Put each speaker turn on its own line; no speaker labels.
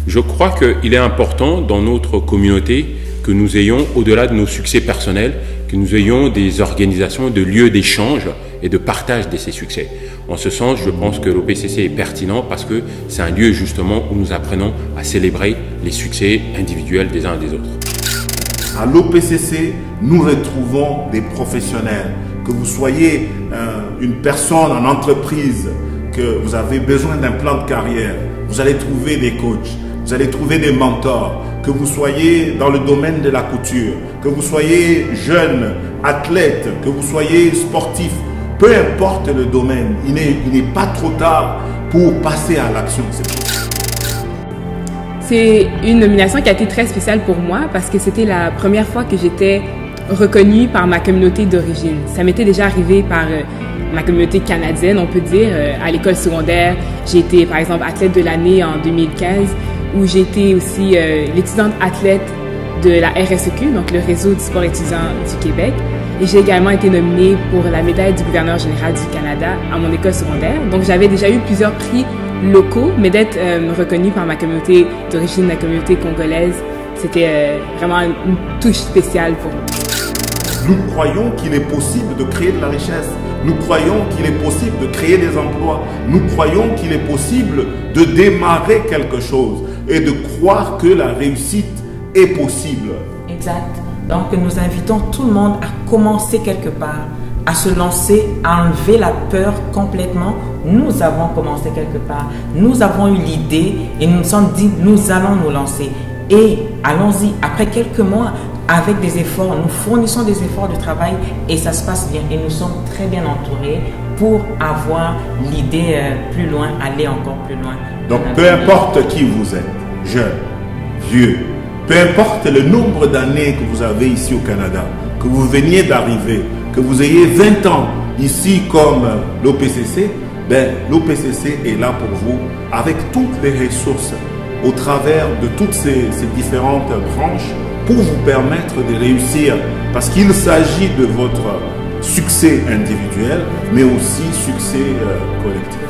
Je crois qu'il est important dans notre communauté que nous ayons, au-delà de nos succès personnels, que nous ayons des organisations, de lieux d'échange et de partage de ces succès. En ce sens, je pense que l'OPCC est pertinent parce que c'est un lieu justement où nous apprenons à célébrer les succès individuels des uns et des autres.
À l'OPCC, nous retrouvons des professionnels. Que vous soyez une personne en entreprise, que vous avez besoin d'un plan de carrière, vous allez trouver des coachs, vous allez trouver des mentors. Que vous soyez dans le domaine de la couture, que vous soyez jeune, athlète, que vous soyez sportif, peu importe le domaine, il n'est pas trop tard pour passer à l'action.
C'est une nomination qui a été très spéciale pour moi parce que c'était la première fois que j'étais reconnue par ma communauté d'origine. Ça m'était déjà arrivé par ma communauté canadienne, on peut dire. À l'école secondaire, j'ai été par exemple athlète de l'année en 2015, où j'ai été aussi l'étudiante athlète de la RSEQ, donc le Réseau du sport étudiant du Québec. Et j'ai également été nominée pour la médaille du gouverneur général du Canada à mon école secondaire. Donc j'avais déjà eu plusieurs prix locaux, mais d'être reconnue par ma communauté d'origine, la communauté congolaise, c'était vraiment une touche spéciale pour moi.
Nous croyons qu'il est possible de créer de la richesse. Nous croyons qu'il est possible de créer des emplois. Nous croyons qu'il est possible de démarrer quelque chose et de croire que la réussite est possible.
Exact. Donc nous invitons tout le monde à commencer quelque part, à se lancer, à enlever la peur complètement. Nous avons commencé quelque part, nous avons eu l'idée et nous nous sommes dit nous allons nous lancer. Et allons-y, après quelques mois, avec des efforts, nous fournissons des efforts de travail et ça se passe bien. Et nous sommes très bien entourés pour avoir l'idée plus loin, aller encore plus loin.
Donc peu importe qui vous êtes, jeune, vieux, peu importe le nombre d'années que vous avez ici au Canada, que vous veniez d'arriver, que vous ayez 20 ans ici comme l'OPCC, l'OPCC est là pour vous avec toutes les ressources au travers de toutes ces différentes branches pour vous permettre de réussir, parce qu'il s'agit de votre succès individuel, mais aussi succès collectif.